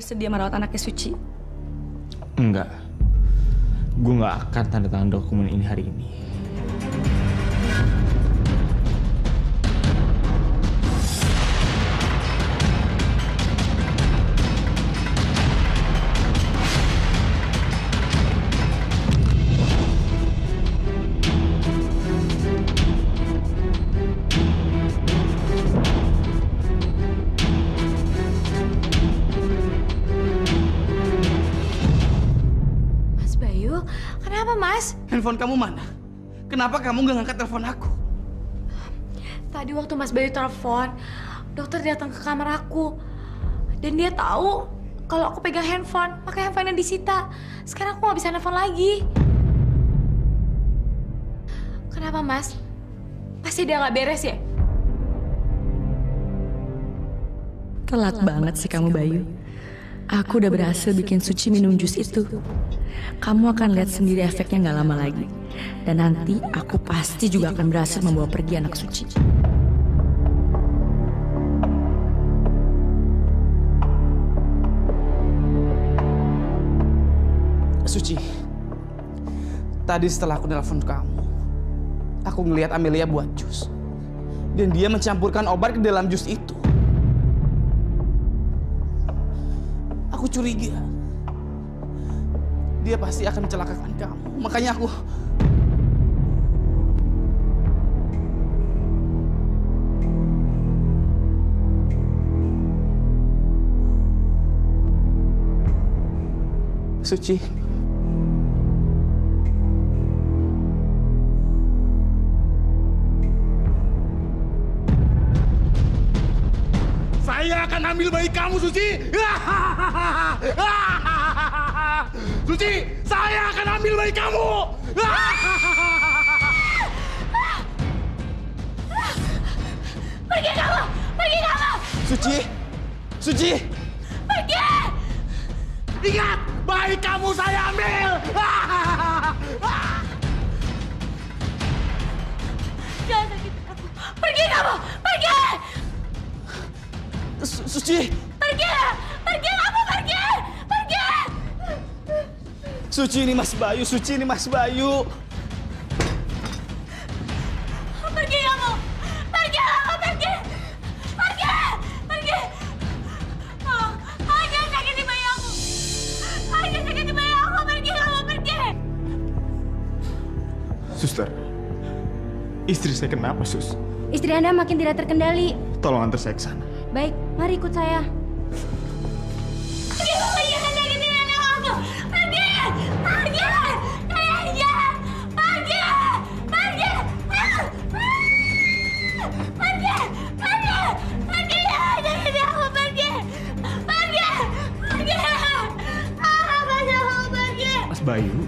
bersedia merawat anaknya Suci? Enggak. Gue nggak akan tanda tangan dokumen ini hari ini. Handphone kamu mana? Kenapa kamu gak ngangkat telepon aku? Tadi waktu Mas Bayu telepon, dokter datang ke kamar aku. Dan dia tahu kalau aku pegang handphone, makanya handphonenya disita. Sekarang aku gak bisa nelfon lagi. Kenapa, Mas? Pasti dia gak beres ya? Telat banget sih kamu, Bayu. Aku udah berhasil bikin Suci minum jus itu. Kamu akan lihat sendiri efeknya gak lama lagi. Dan nanti aku pasti juga akan berhasil membawa pergi anak Suci. Suci, tadi setelah aku nelfon kamu, aku ngelihat Amelia buat jus. Dan dia mencampurkan obat ke dalam jus itu. Aku curiga dia pasti akan mencelakakan kamu. Makanya aku... Suci. Saya akan ambil bayi kamu, Suci. Suci, saya akan ambil bayi kamu. Pergi kamu! Pergi kamu! Suci! Suci! Pergi! Ingat, bayi kamu saya ambil. Jangan sakiti aku. Pergi kamu! Pergi! Suci! Pergi! Pergi kamu! Pergi! Pergi! Suci, ini Mas Bayu. Suci, ini Mas Bayu. Pergi kamu! Pergi kamu! Pergi! Pergi! Pergi! Oh, jangan sakiti bayi aku! Jangan sakiti bayi aku! Pergi kamu! Pergi! Suster, istri saya kenapa, Sus? Istri Anda makin tidak terkendali. Tolong antar saya ke sana. Baik, mari ikut saya. Pergi kamu! Jangan sakiti anak aku! Pergi! Pergi! Jangan! Pergi! Pergi! Pergi! Pergi! Pergi! Jangan sakiti aku! Pergi! Pergi! Pergi! Mas aku pergi! Mas Bayu.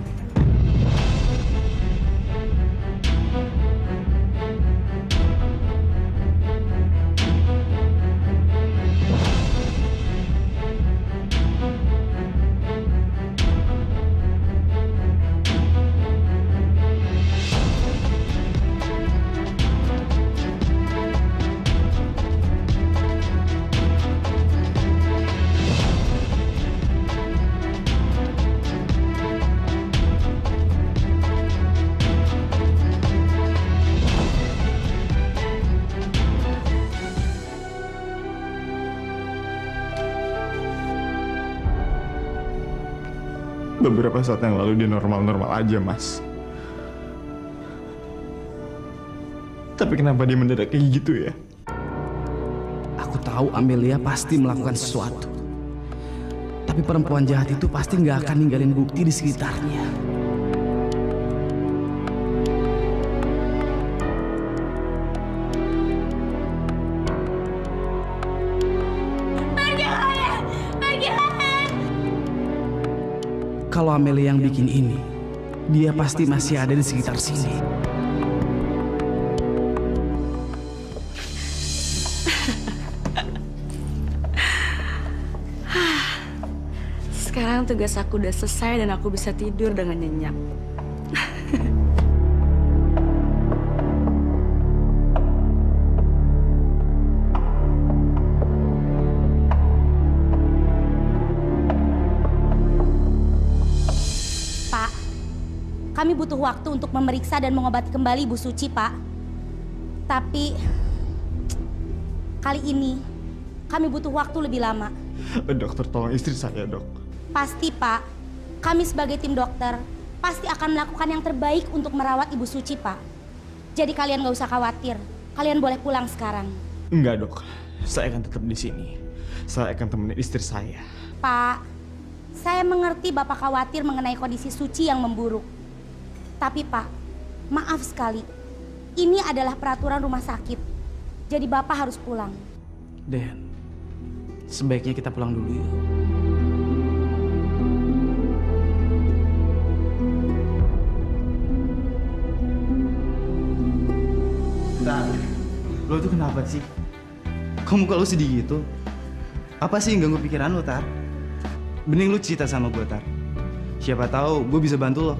Beberapa saat yang lalu dia normal-normal aja, Mas. Tapi kenapa dia mendadak kayak gitu ya? Aku tahu Amelia pasti melakukan sesuatu. Tapi perempuan jahat itu pasti nggak akan ninggalin bukti di sekitarnya. Kalau Amelia yang bikin ini, dia pasti masih ada di sekitar sini. Sekarang tugas aku udah selesai dan aku bisa tidur dengan nyenyak. kami butuh waktu untuk memeriksa dan mengobati kembali Ibu Suci, Pak. Tapi kali ini kami butuh waktu lebih lama. Dokter, tolong istri saya, dok. Pasti, Pak. Kami sebagai tim dokter pasti akan melakukan yang terbaik untuk merawat Ibu Suci, Pak. Jadi kalian gak usah khawatir. Kalian boleh pulang sekarang. Enggak, dok. Saya akan tetap di sini. Saya akan temenin istri saya. Pak, saya mengerti Bapak khawatir mengenai kondisi Suci yang memburuk. Tapi Pak, maaf sekali. Ini adalah peraturan rumah sakit. Jadi Bapak harus pulang. Den, sebaiknya kita pulang dulu yuk. Tar, lo tuh kenapa sih? Kok muka lo sedih gitu? Apa sih yang ganggu pikiran lo, Tar? Mending lu cerita sama gue, Tar. Siapa tahu gue bisa bantu lo.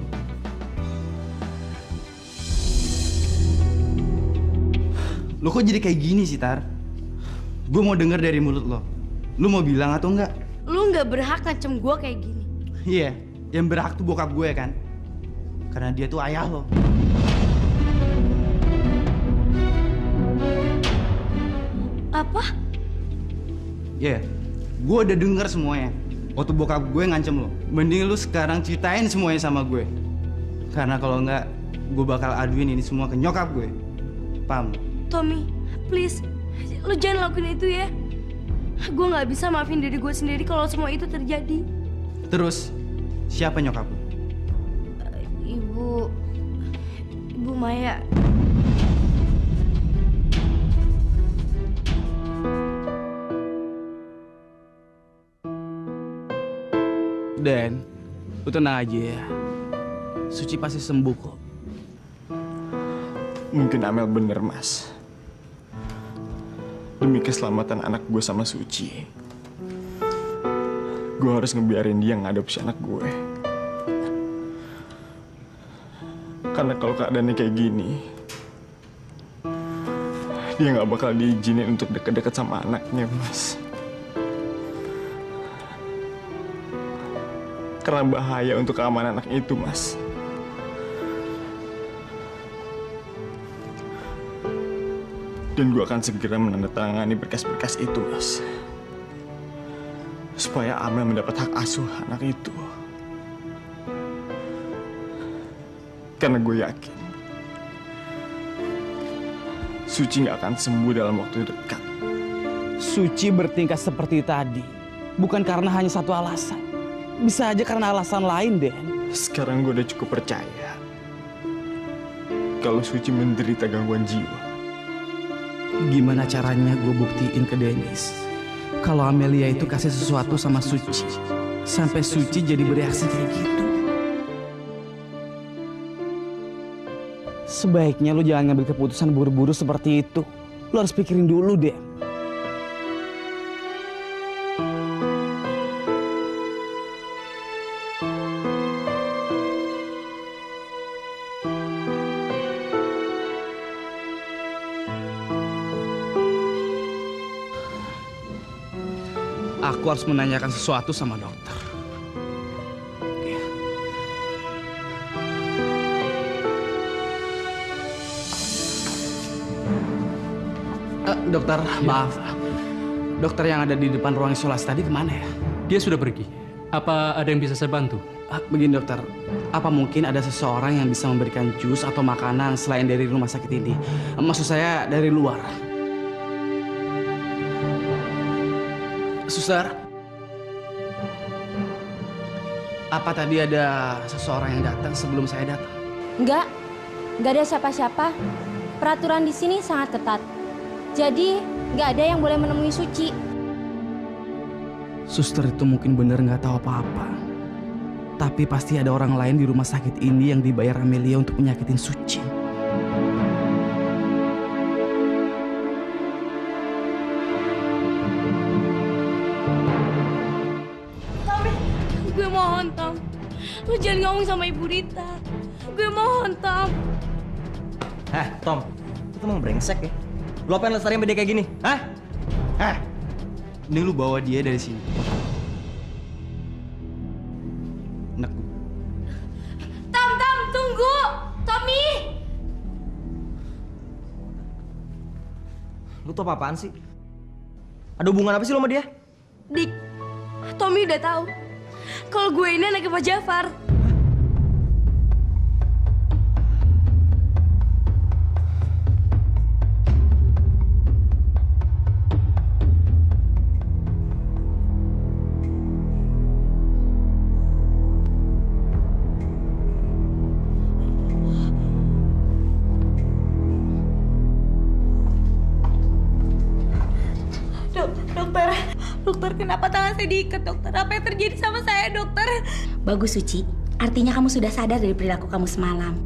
Lo kok jadi kayak gini sih, Tar? Gue mau denger dari mulut lo. Lu mau bilang atau enggak? Lu nggak berhak ngancem gue kayak gini. Iya, yang berhak tuh bokap gue kan? Karena dia tuh ayah lo. Apa? Iya, gue udah denger semuanya. Waktu bokap gue ngancem lo. Mending lu sekarang ceritain semuanya sama gue. Karena kalau enggak, gue bakal aduin ini semua ke nyokap gue. Paham? Tommy, please, lu jangan lakuin itu ya. Gue nggak bisa maafin diri gue sendiri kalau semua itu terjadi. Terus, siapa nyokap lu? Ibu Maya. Den, lu tenang aja ya. Suci pasti sembuh kok. Mungkin Amel bener, Mas. Demi keselamatan anak gue sama Suci, gue harus ngebiarin dia ngadopsi anak gue. Karena kalau keadaannya kayak gini, dia nggak bakal diizinin untuk deket-deket sama anaknya, Mas. Karena bahaya untuk keamanan anak itu, Mas. Dan gue akan segera menandatangani berkas-berkas itu, Mas. Supaya Amel mendapat hak asuh anak itu. Karena gue yakin Suci nggak akan sembuh dalam waktu dekat. Suci bertingkah seperti tadi bukan karena hanya satu alasan. Bisa aja karena alasan lain, Den. Sekarang gue udah cukup percaya kalau Suci menderita gangguan jiwa. Gimana caranya gue buktiin ke Dennis kalau Amelia itu kasih sesuatu sama Suci sampai Suci jadi bereaksi kayak gitu. Sebaiknya lu jangan ngambil keputusan buru-buru seperti itu. Lu harus pikirin dulu, Den. Aku harus menanyakan sesuatu sama dokter. Dokter, maaf. Dokter yang ada di depan ruang isolasi tadi kemana ya? Dia sudah pergi. Apa ada yang bisa saya bantu? Begini dokter, apa mungkin ada seseorang yang bisa memberikan jus atau makanan selain dari rumah sakit ini? Maksud saya dari luar. Suster, apa tadi ada seseorang yang datang sebelum saya datang? Nggak ada siapa-siapa. Peraturan di sini sangat ketat. Jadi nggak ada yang boleh menemui Suci. Suster itu mungkin benar nggak tahu apa-apa. Tapi pasti ada orang lain di rumah sakit ini yang dibayar Amelia untuk menyakitin Suci. Gue mohon, Tom. Lu jangan ngomong sama Ibu Rita. Gue mohon, Tom. Tom, itu emang brengsek ya? Lu apa yang lestariin dia kayak gini? Ini lu bawa dia dari sini. Anak gue. Tom, tunggu. Tommy! Lu tuh apa-apaan sih? Ada hubungan apa sih lo sama dia? Dik, Tommy udah tahu kalau gue ini anaknya Pak Jafar. Dokter, kenapa tangan saya diikat, dokter? Apa yang terjadi sama saya, dokter? Bagus, Suci. Artinya kamu sudah sadar dari perilaku kamu semalam.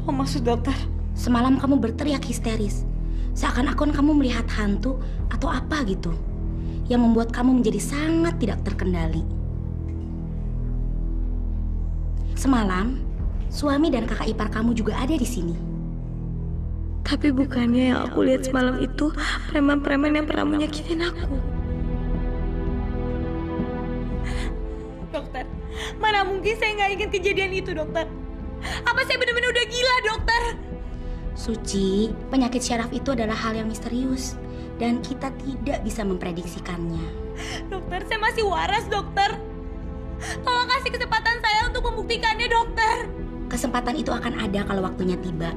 Apa maksud dokter? Semalam kamu berteriak histeris. Seakan-akan kamu melihat hantu atau apa gitu. Yang membuat kamu menjadi sangat tidak terkendali. Semalam, suami dan kakak ipar kamu juga ada di sini. Tapi bukannya yang aku lihat semalam itu preman-preman yang pernah menyakitin aku. Dokter, mana mungkin saya nggak ingat kejadian itu, dokter? Apa saya benar-benar udah gila, dokter? Suci, penyakit syaraf itu adalah hal yang misterius dan kita tidak bisa memprediksikannya. Dokter, saya masih waras, dokter. Tolong kasih kesempatan saya untuk membuktikannya, dokter. Kesempatan itu akan ada kalau waktunya tiba.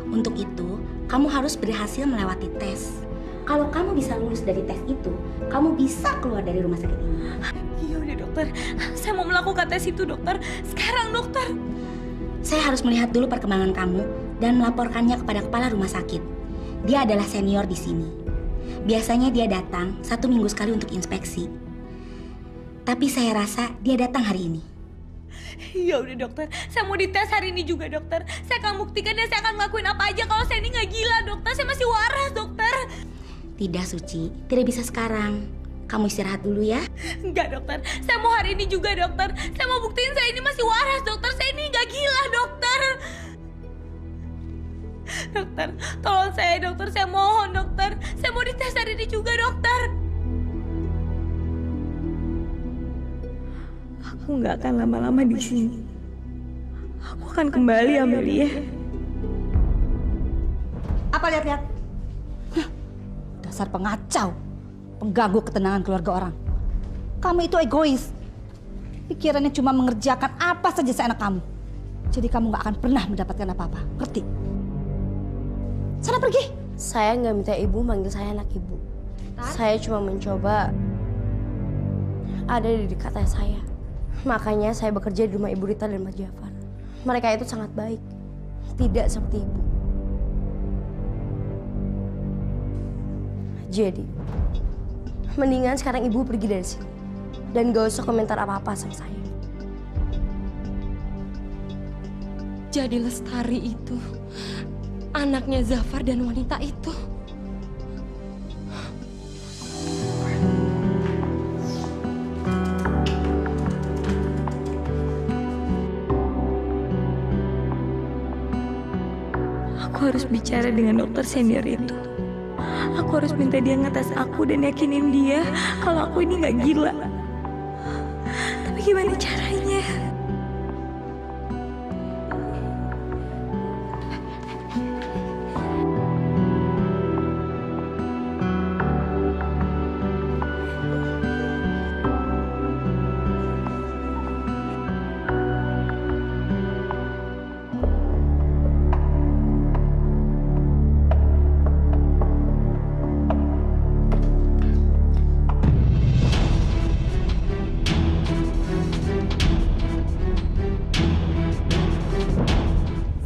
Untuk itu, kamu harus berhasil melewati tes. Kalau kamu bisa lulus dari tes itu, kamu bisa keluar dari rumah sakit ini. Iya udah, dokter. Saya mau melakukan tes itu, dokter. Sekarang, dokter. Saya harus melihat dulu perkembangan kamu dan melaporkannya kepada kepala rumah sakit. Dia adalah senior di sini. Biasanya dia datang 1 minggu sekali untuk inspeksi. Tapi saya rasa dia datang hari ini. Ya udah, dokter. Saya mau dites hari ini juga, dokter. Saya akan buktikan dan saya akan ngelakuin apa aja kalau saya ini nggak gila, dokter. Saya masih waras, dokter. Tidak, Suci. Tidak bisa sekarang. Kamu istirahat dulu ya. Enggak, dokter. Saya mau hari ini juga, dokter. Saya mau buktiin saya ini masih waras, dokter. Saya ini nggak gila, dokter. Dokter, tolong saya, dokter. Saya mohon, dokter. Saya mau dites hari ini juga, dokter. Aku nggak akan lama-lama di sini. Aku akan kembali, Amelia. Apa lihat-lihat? Dasar pengacau, pengganggu ketenangan keluarga orang. Kamu itu egois. Pikirannya cuma mengerjakan apa saja seenak kamu. Jadi kamu nggak akan pernah mendapatkan apa-apa. Ngerti? Sana pergi. Saya nggak minta ibu manggil saya anak ibu. Saya cuma mencoba ada di dekatnya saya. Makanya saya bekerja di rumah Ibu Rita dan Mas Jafar. Mereka itu sangat baik. Tidak seperti ibu. Jadi, mendingan sekarang ibu pergi dari sini. Dan gak usah komentar apa-apa sama saya. Jadi Lestari itu anaknya Zafar dan wanita itu. Aku harus bicara dengan dokter senior itu. Aku harus minta dia ngetes aku dan yakinin dia kalau aku ini nggak gila. Tapi gimana caranya?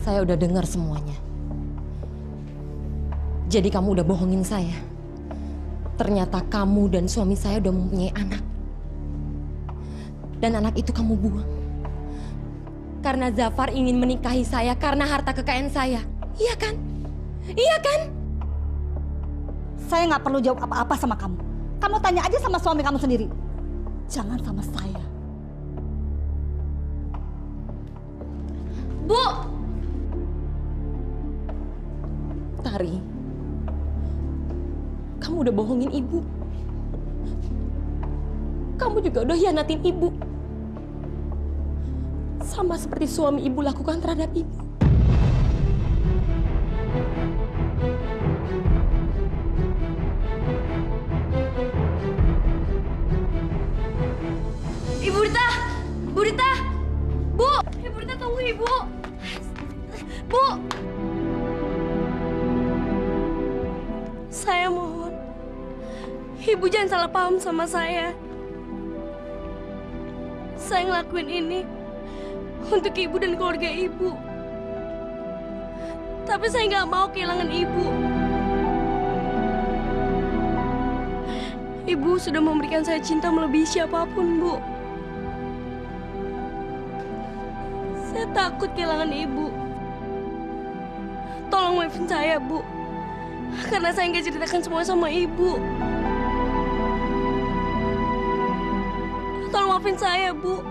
Saya udah dengar semuanya. Jadi kamu udah bohongin saya. Ternyata kamu dan suami saya udah mempunyai anak. Dan anak itu kamu buang. Karena Zafar ingin menikahi saya karena harta kekayaan saya. Iya kan? Iya kan? Saya nggak perlu jawab apa-apa sama kamu. Kamu tanya aja sama suami kamu sendiri. Jangan sama saya. Bu! Tari, kamu udah bohongin ibu. Kamu juga udah hianatin ibu. sama seperti suami ibu lakukan terhadap ibu. Ibu Rita! Bu Rita! Bu! Ibu Rita tunggu Ibu! Bu! Saya mohon, Ibu jangan salah paham sama saya. Saya ngelakuin ini untuk Ibu dan keluarga Ibu. Tapi saya nggak mau kehilangan Ibu. Ibu sudah memberikan saya cinta melebihi siapapun, Bu. Saya takut kehilangan Ibu. Tolong maafin saya, Bu. Karena saya nggak ceritakan semua sama Ibu. Tolong maafin saya, Bu.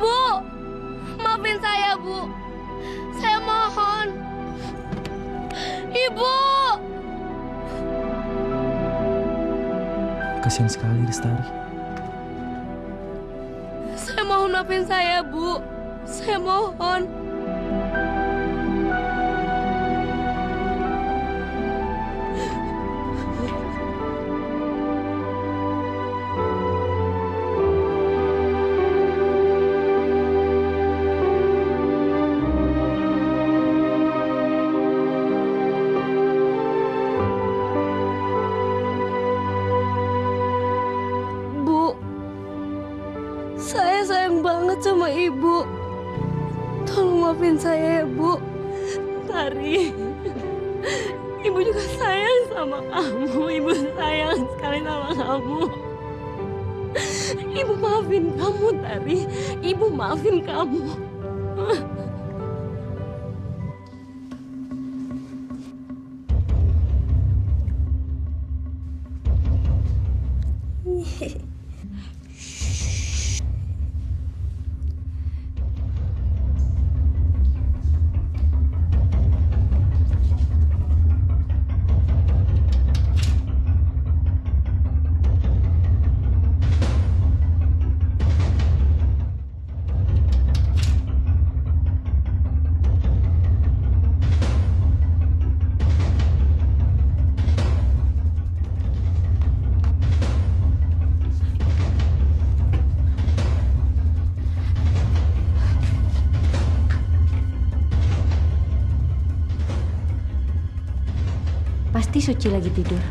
Bu, maafin saya, Bu. Saya mohon. Ibu! Kasihan sekali Lestari. Saya mohon maafin saya, Bu. Saya mohon. Bu, saya sayang banget sama Ibu. Tolong maafin saya ya, Bu. Tari, Ibu juga sayang sama kamu. Ibu sayang sekali sama kamu. Ibu maafin kamu, Tari. Ibu maafin kamu. Pasti Suci lagi tidur.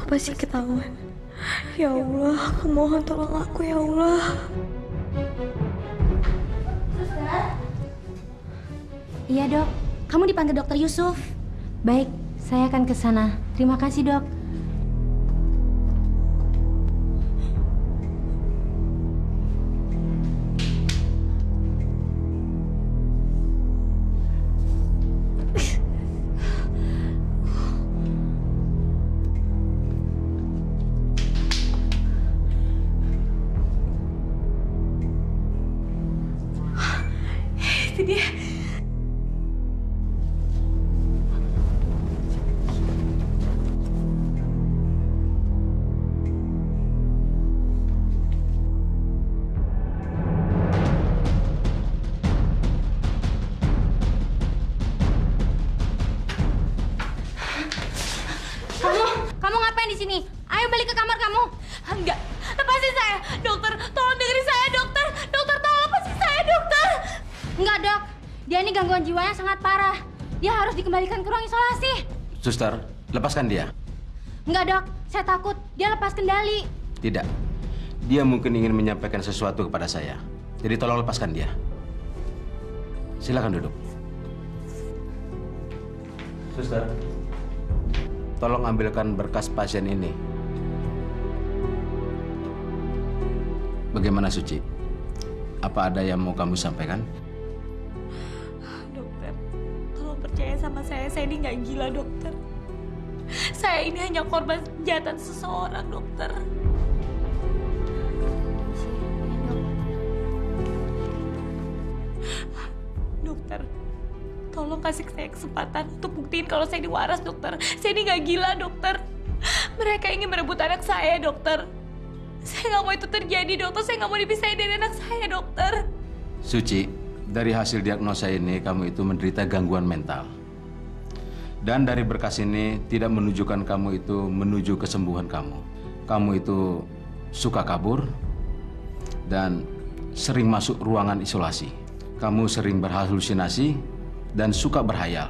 Pasti ketahuan. Ya Allah, aku mohon tolong aku ya Allah. Suster? Iya dok, kamu dipanggil dokter Yusuf. Baik, saya akan ke sana. Terima kasih dok. Itu dia. ini gangguan jiwanya sangat parah. Dia harus dikembalikan ke ruang isolasi. Suster, lepaskan dia. Enggak, Dok. Saya takut dia lepas kendali. Tidak. Dia mungkin ingin menyampaikan sesuatu kepada saya. Jadi tolong lepaskan dia. Silakan duduk. Suster, tolong ambilkan berkas pasien ini. Bagaimana Suci? Apa ada yang mau kamu sampaikan? Dokter, tolong percaya sama saya ini nggak gila, dokter. Saya ini hanya korban kejahatan seseorang, dokter. Dokter, tolong kasih saya kesempatan untuk buktiin kalau saya ini waras, dokter. Saya ini nggak gila, dokter. Mereka ingin merebut anak saya, dokter. Saya nggak mau itu terjadi, dokter. Saya nggak mau dipisahin dari anak saya, dokter. Suci, dari hasil diagnosa ini kamu itu menderita gangguan mental. Dan dari berkas ini tidak menunjukkan kamu itu menuju kesembuhan kamu. Kamu itu suka kabur dan sering masuk ruangan isolasi. Kamu sering berhalusinasi dan suka berhayal.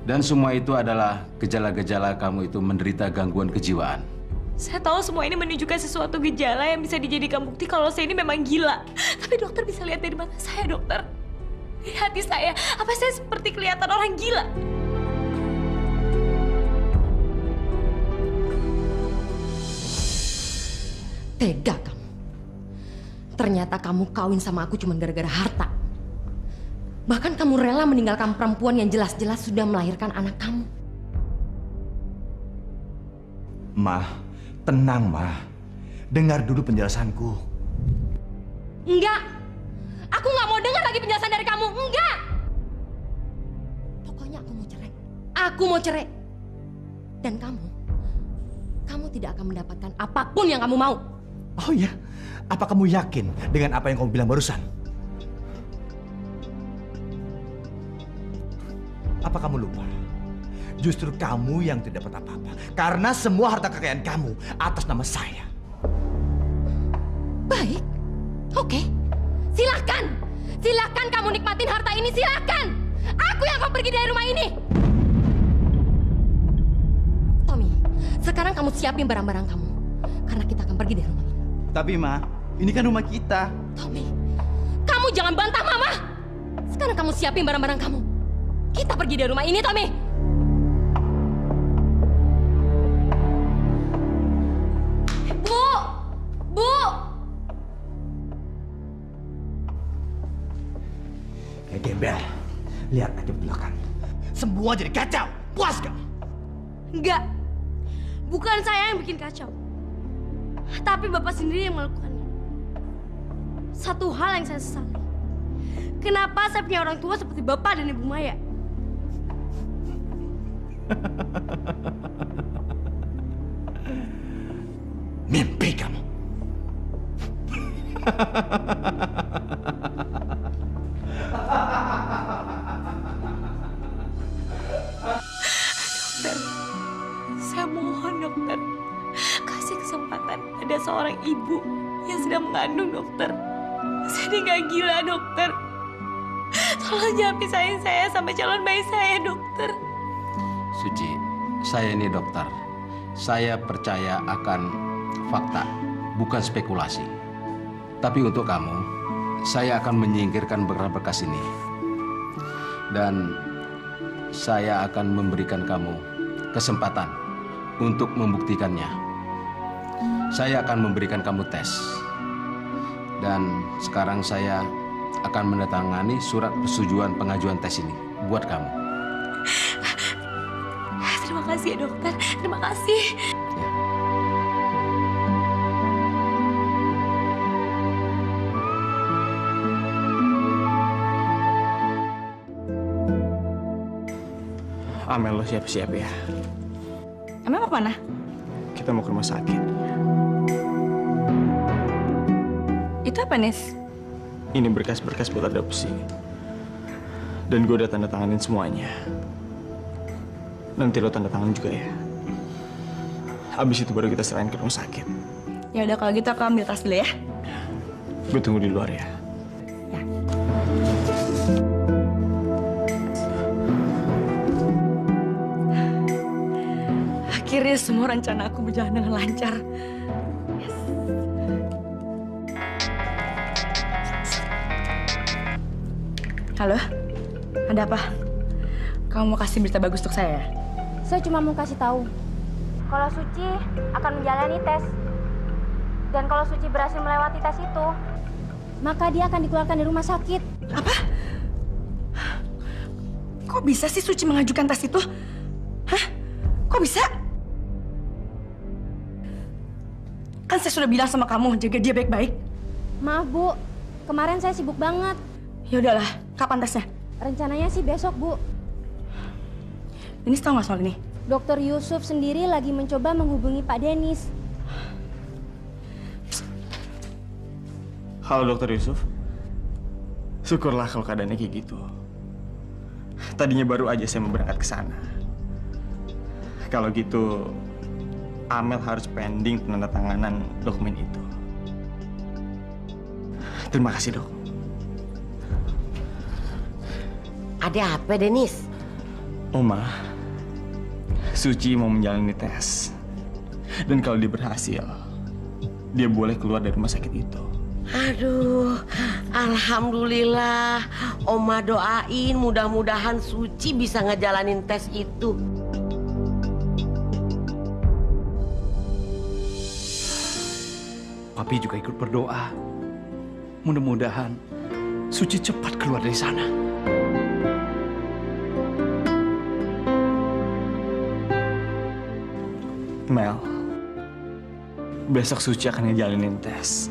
Dan semua itu adalah gejala-gejala kamu itu menderita gangguan kejiwaan. Saya tahu semua ini menunjukkan sesuatu gejala yang bisa dijadikan bukti kalau saya ini memang gila. Tapi dokter bisa lihat dari mata saya, dokter. Di hati saya, apa saya seperti kelihatan orang gila? Tega kamu. Ternyata kamu kawin sama aku cuma gara-gara harta. Bahkan kamu rela meninggalkan perempuan yang jelas-jelas sudah melahirkan anak kamu. Ma, tenang, Ma. Dengar dulu penjelasanku. Enggak. Aku nggak mau dengar lagi penjelasan dari kamu. Enggak. Pokoknya aku mau cerai. Aku mau cerai. Dan kamu tidak akan mendapatkan apapun yang kamu mau. Oh iya? Apa kamu yakin dengan apa yang kamu bilang barusan? Apa kamu lupa? Justru kamu yang tidak dapat apa-apa. Karena semua harta kekayaan kamu atas nama saya. Baik. Oke. Silakan. Silakan kamu nikmatin harta ini. Silakan. Aku yang akan pergi dari rumah ini. Tommy, sekarang kamu siapin barang-barang kamu. Karena kita akan pergi dari rumah ini. Tapi Ma, ini kan rumah kita. Tommy, kamu jangan bantah Mama. Sekarang kamu siapin barang-barang kamu. Kita pergi dari rumah ini, Tommy. Bu! Kayak gembel. Lihat aja belakang. Semua jadi kacau. Puas gak? Enggak. Bukan saya yang bikin kacau. Tapi Bapak sendiri yang melakukannya. Satu hal yang saya sesali. Kenapa saya punya orang tua seperti Bapak dan Ibu Maya? Mimpi kamu. Dokter, saya mohon dokter, kasih kesempatan ada seorang ibu yang sedang mengandung, dokter. Saya ini nggak gila, dokter. Tolong jangan pisahin saya sama calon bayi saya, dokter. Suci, saya ini dokter. Saya percaya akan fakta, bukan spekulasi. Tapi untuk kamu, saya akan menyingkirkan berkas-berkas ini. Dan saya akan memberikan kamu kesempatan untuk membuktikannya. Saya akan memberikan kamu tes. Dan sekarang saya akan menandatangani surat persetujuan pengajuan tes ini buat kamu. Terima kasih ya dokter, terima kasih. Amel, lo siap-siap ya. Emang mau kemana? Kita mau ke rumah sakit. Itu apa, Nis? Ini berkas-berkas buat adopsi. Dan gue udah tanda tanganin semuanya. Nanti lo tanda tangan juga ya. Habis itu baru kita serahin ke rumah sakit. Ya udah kalau gitu aku ambil tas dulu ya. Gue tunggu di luar ya. Ya. Akhirnya semua rencana aku berjalan dengan lancar. Yes. Halo, ada apa? Kamu mau kasih berita bagus untuk saya? Saya cuma mau kasih tahu kalau Suci akan menjalani tes. Dan kalau Suci berhasil melewati tes itu, maka dia akan dikeluarkan dari rumah sakit. Apa? Kok bisa sih Suci mengajukan tes itu? Hah? Kok bisa? Kan saya sudah bilang sama kamu, jaga dia baik-baik. Maaf, Bu. Kemarin saya sibuk banget. Ya udahlah, kapan tesnya? Rencananya sih besok, Bu. Denis tahu nggak soal ini? Dokter Yusuf sendiri lagi mencoba menghubungi Pak Denis. Halo Dokter Yusuf. Syukurlah kalau keadaannya kayak gitu. Tadinya baru aja saya mau berangkat ke sana. Kalau gitu, Amel harus pending penandatanganan dokumen itu. Terima kasih, Dok. Ada apa, Denis? Oma, Suci mau menjalani tes. Dan kalau dia berhasil, dia boleh keluar dari rumah sakit itu. Aduh, alhamdulillah. Oma doain mudah-mudahan Suci bisa ngejalanin tes itu. Papi juga ikut berdoa. Mudah-mudahan Suci cepat keluar dari sana. Mel, besok Suci akan ngejalanin tes.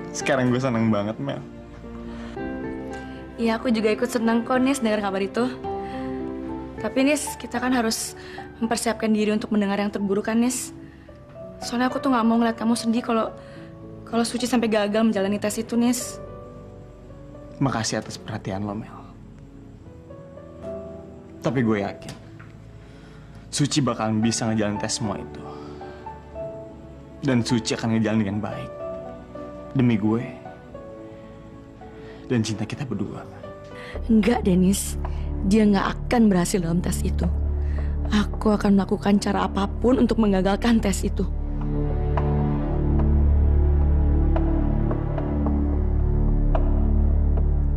Sekarang gue seneng banget, Mel. Iya, aku juga ikut senang kok, Nis, dengar kabar itu. Tapi, Nis, kita kan harus mempersiapkan diri untuk mendengar yang terburuk, kan, Nis? Soalnya aku tuh nggak mau ngeliat kamu sedih kalau Suci sampai gagal menjalani tes itu, Nis. Makasih atas perhatian lo, Mel. Tapi gue yakin Suci bakalan bisa ngejalanin tes semua itu. Dan Suci akan ngejalanin dengan baik. Demi gue dan cinta kita berdua. Enggak, Denis. Dia nggak akan berhasil dalam tes itu. Aku akan melakukan cara apapun untuk menggagalkan tes itu.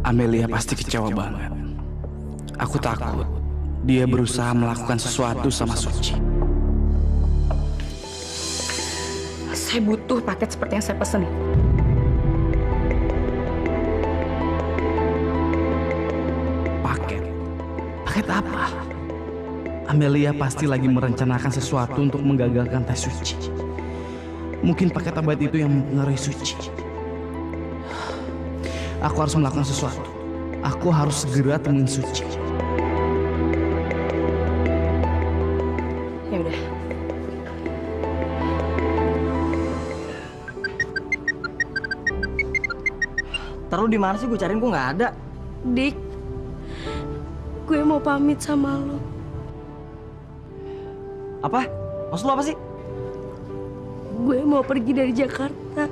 Amelia pasti kecewa banget. Aku takut dia berusaha melakukan sesuatu sama Suci. Saya butuh paket seperti yang saya pesen. Paket apa? Amelia pasti lagi merencanakan sesuatu untuk menggagalkan tes Suci. Mungkin paket obat itu yang mempengaruhi Suci. Aku harus melakukan sesuatu. Aku harus segera temuin Suci. Ya udah. Taruh di mana sih? Gue cariin, gue nggak ada. Dik, gue mau pamit sama lo. Apa? Maksud lo apa sih? Gue mau pergi dari Jakarta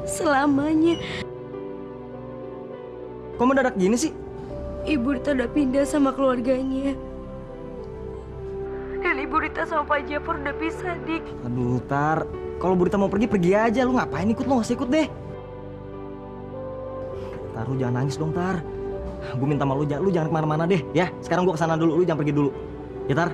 selamanya. Kok mendadak gini sih? Ibu Rita udah pindah sama keluarganya. Dan Ibu Rita sama Pak Jafar udah pisah, Dik. Aduh, Tar. Kalau Bu Rita mau pergi, pergi aja. Lu ngapain ikut? Lo nggak usah ikut deh. Tar, lu jangan nangis dong, Tar. Gue minta sama lu jangan kemana-mana deh, ya. Sekarang gue kesana dulu, lu jangan pergi dulu. Ya, Tar?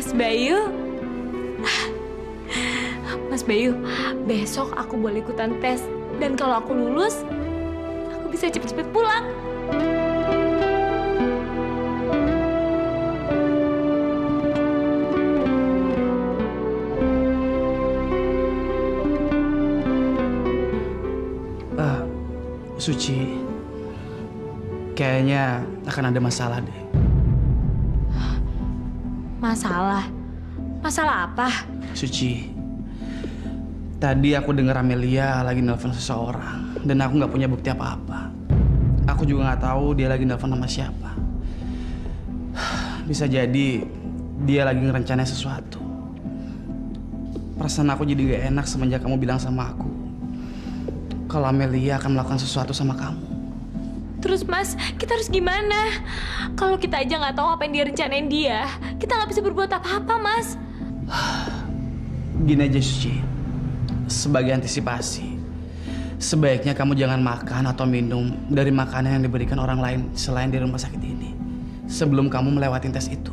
Mas Bayu. Mas Bayu, besok aku boleh ikutan tes. Dan kalau aku lulus, aku bisa cepet-cepet pulang. Suci, kayaknya akan ada masalah deh. Masalah? Masalah apa? Suci, Tadi aku dengar Amelia lagi nelpon seseorang dan aku nggak punya bukti apa-apa. Aku juga nggak tahu dia lagi nelpon sama siapa. Bisa jadi dia lagi ngerencanain sesuatu. Perasaan aku jadi gak enak semenjak kamu bilang sama aku kalau Amelia akan melakukan sesuatu sama kamu. Terus Mas, kita harus gimana? Kalau kita aja nggak tahu apa yang dia rencanain dia, kita nggak bisa berbuat apa-apa, Mas. Gini aja Suci, sebagai antisipasi, sebaiknya kamu jangan makan atau minum dari makanan yang diberikan orang lain selain di rumah sakit ini sebelum kamu melewati tes itu.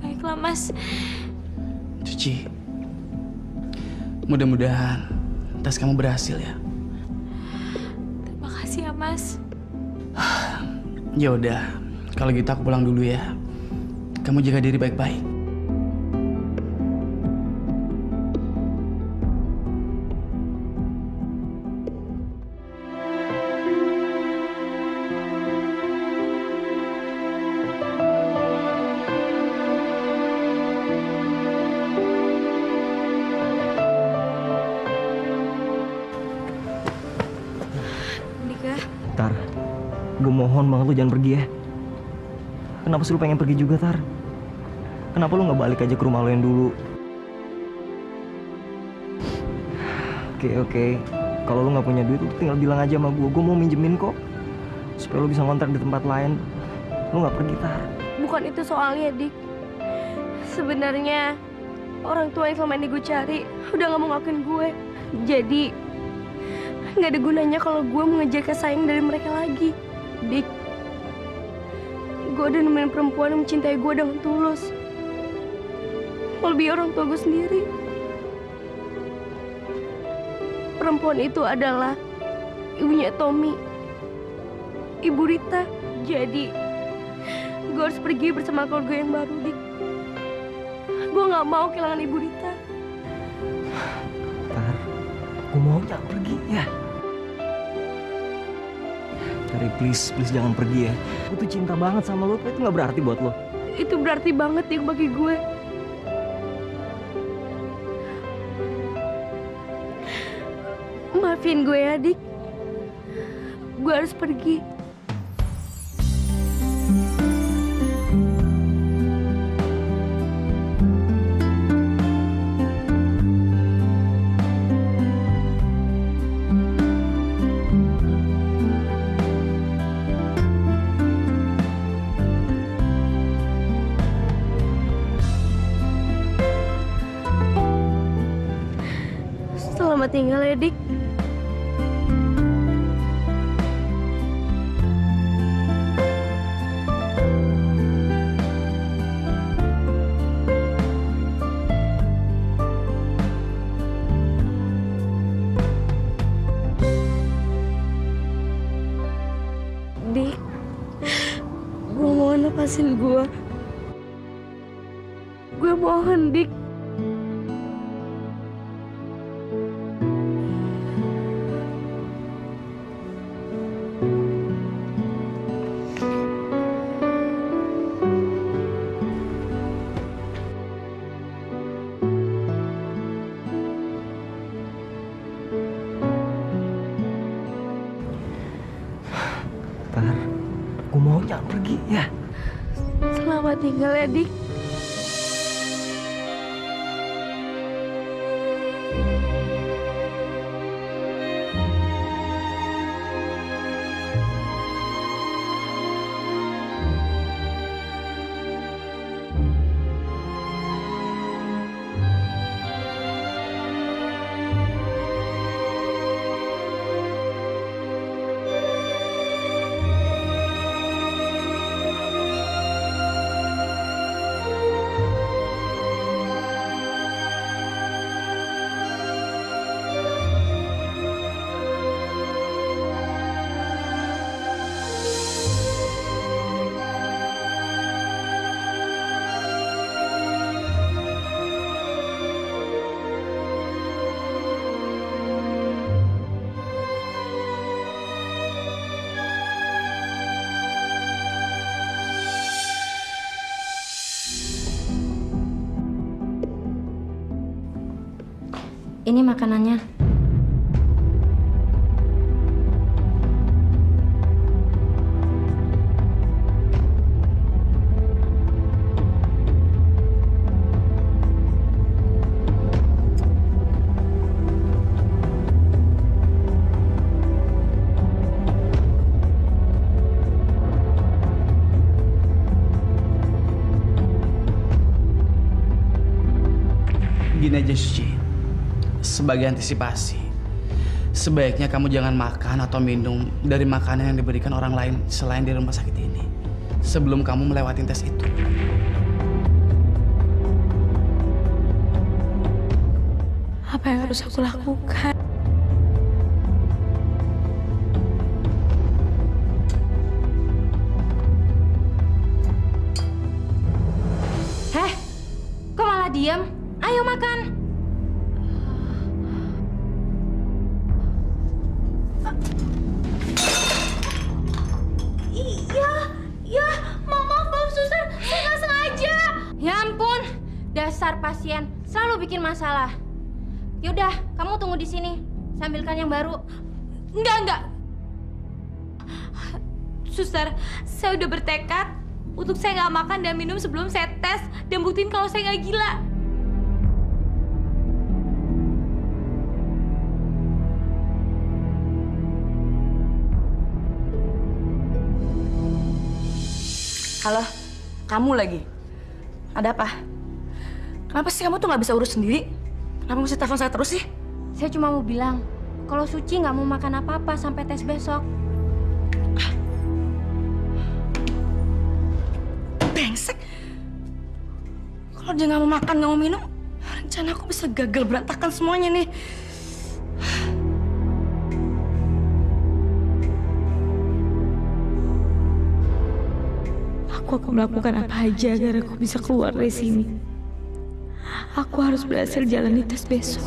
Baiklah, Mas. Suci, mudah-mudahan tes kamu berhasil ya. Terima kasih ya, Mas. Ya udah, kalau gitu aku pulang dulu ya. Kamu jaga diri baik-baik. Dika. Tar, gue mohon banget lu jangan pergi ya. Kenapa sih lu pengen pergi juga, Tar? Kenapa lu nggak balik aja ke rumah lo yang dulu? Oke. Kalau lu nggak punya duit, lu tinggal bilang aja sama gue. Gue mau minjemin kok, supaya lu bisa ngontrak di tempat lain. Lu nggak pergi, Tar. Bukan itu soalnya, Dik. Sebenarnya orang tua yang selama ini gue cari udah nggak mau ngakuin gue. Jadi nggak ada gunanya kalau gue mengejar kasih sayang dari mereka lagi, Dik. Gue udah nemuin perempuan yang mencintai gue dengan tulus, melebihi orang tua gue sendiri. Perempuan itu adalah ibunya Tommy, Ibu Rita. Jadi gue harus pergi bersama keluarga yang baru, Dik. Gue nggak mau kehilangan Ibu Rita. Tar, gue mau jangan pergi ya. Tari, please jangan pergi ya. Gue tuh cinta banget sama lo, tapi itu nggak berarti buat lo. Itu berarti banget, Dik, bagi gue. Maafin gue ya, Dik. Gue harus pergi. Selamat tinggal ya, Dik. Dik, gue mohon lepasin gue. Gue mohon, Dik. Tar, gue mau jangan pergi ya. Selamat tinggal ya, Dik. Ini makanannya. Gini aja Suci, sebagai antisipasi, sebaiknya kamu jangan makan atau minum dari makanan yang diberikan orang lain selain di rumah sakit ini sebelum kamu melewati tes itu. Apa yang harus aku lakukan? Heh, kok malah diam? Ayo makan. Ya, maaf suster, saya nggak sengaja. Ya ampun, dasar pasien selalu bikin masalah. Yaudah, kamu tunggu di sini. Saya ambilkan yang baru. Enggak. Suster, saya udah bertekad untuk saya nggak makan dan minum sebelum saya tes dan buktiin kalau saya nggak gila. Halo, kamu lagi? Ada apa? Kenapa sih kamu tuh nggak bisa urus sendiri? Kenapa mesti telepon saya terus sih? Saya cuma mau bilang, kalau Suci nggak mau makan apa-apa sampai tes besok. Brengsek. Kalau dia nggak mau makan, nggak mau minum, rencana aku bisa gagal berantakan semuanya nih. Aku akan melakukan apa aja agar aku bisa keluar dari sini. Aku harus berhasil jalani tes besok.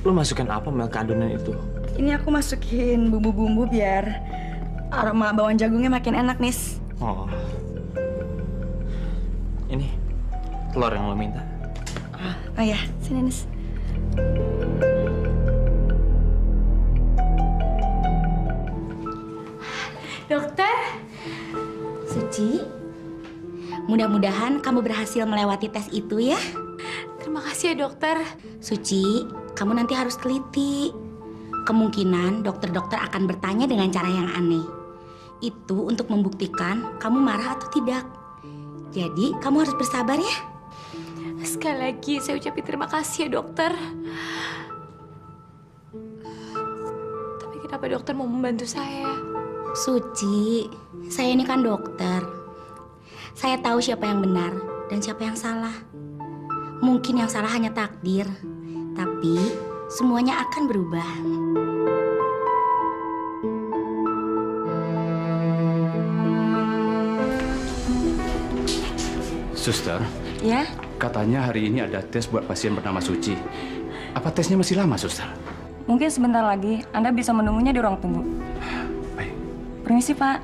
Lo masukin apa Mel ke adonan itu? Ini aku masukin bumbu-bumbu biar aroma bawang jagungnya makin enak, Nis. Oh. Ini telur yang lo minta. Oh ya, sini Nis. Dokter, Suci, mudah-mudahan kamu berhasil melewati tes itu ya. Terima kasih ya dokter. Suci, kamu nanti harus teliti. Kemungkinan dokter-dokter akan bertanya dengan cara yang aneh. Itu untuk membuktikan kamu marah atau tidak. Jadi, kamu harus bersabar ya. Sekali lagi saya ucapin terima kasih ya dokter. Tapi kenapa dokter mau membantu saya? Suci, saya ini kan dokter. Saya tahu siapa yang benar dan siapa yang salah. Mungkin yang salah hanya takdir, tapi semuanya akan berubah. Suster, Ya? katanya hari ini ada tes buat pasien bernama Suci. Apa tesnya masih lama, Suster? Mungkin sebentar lagi Anda bisa menunggunya di ruang tunggu. Baik. Permisi, Pak.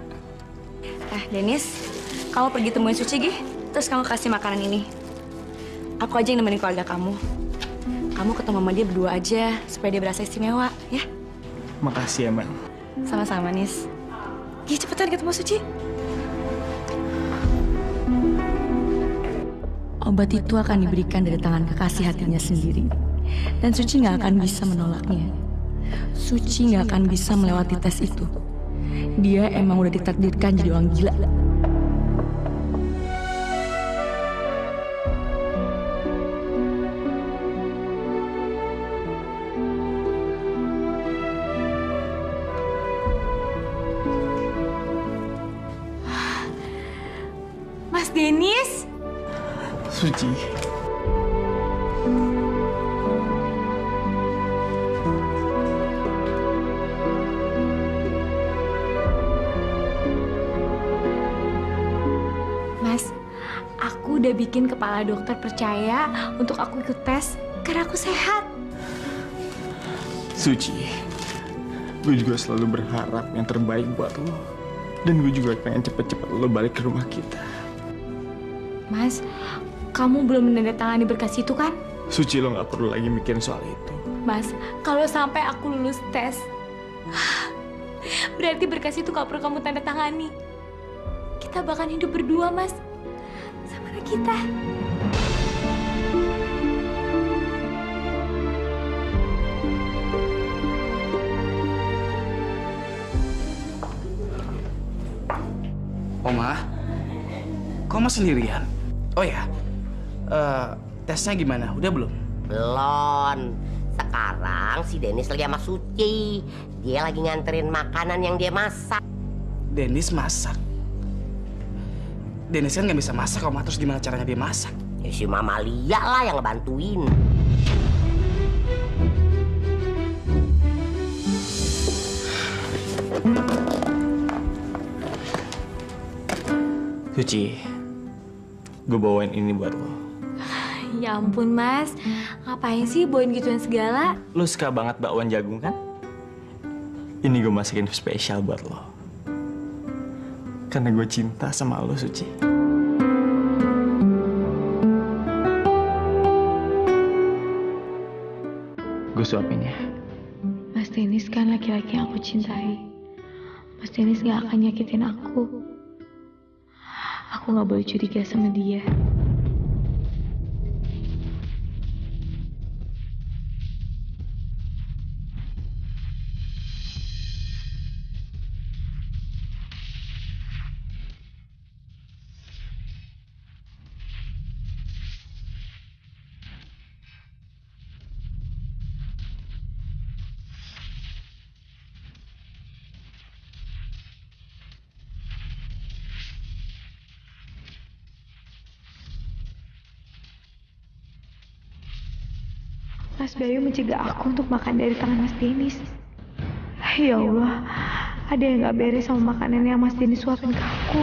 Denis, kamu pergi temuin Suci, Gi. Terus kamu kasih makanan ini. Aku aja yang nemenin keluarga kamu. Kamu ketemu sama dia berdua aja, supaya dia berasa istimewa, ya? Makasih ya, Mel. Sama-sama, Nis. Gi, cepetan ketemu Suci. Obat itu akan diberikan dari tangan kekasih hatinya sendiri. Dan Suci nggak akan bisa menolaknya. Suci nggak akan bisa melewati tes itu. Dia emang udah ditakdirkan jadi orang gila. Mas Denis? Suci. aku udah bikin kepala dokter percaya untuk aku ikut tes karena aku sehat. Suci, gue juga selalu berharap yang terbaik buat lo. Dan gue juga pengen cepet-cepet lo balik ke rumah kita. Mas, kamu belum menandatangani berkas itu kan? Suci, lo gak perlu lagi mikirin soal itu. Mas, kalau sampai aku lulus tes, berarti berkas itu gak perlu kamu tanda tangani. Kita bakal hidup berdua, Mas. Sama anak kita. Oma, kok Oma sendirian? Oh ya, tesnya gimana? Udah belum? Belum. Sekarang si Dennis lagi sama Suci. Dia lagi nganterin makanan yang dia masak. Dennis masak? Dennis kan nggak bisa masak, Oma. Terus gimana caranya dia masak? Ya si Mama Lia lah yang ngebantuin. Suci, gue bawain ini buat lo. Ya ampun, Mas. Ngapain sih bawain gituan segala? Lo suka banget bakwan jagung kan? Ini gue masakin spesial buat lo. Karena gue cinta sama lo, Suci. Gue suapin ya. Mas Dennis kan laki-laki yang aku cintai. Mas Dennis gak akan nyakitin aku. Aku gak boleh curiga sama dia. Mas Bayu mencegah aku untuk makan dari tangan Mas Dennis. Ya Allah, ada yang gak beres sama makanan yang Mas Dennis suapin ke aku.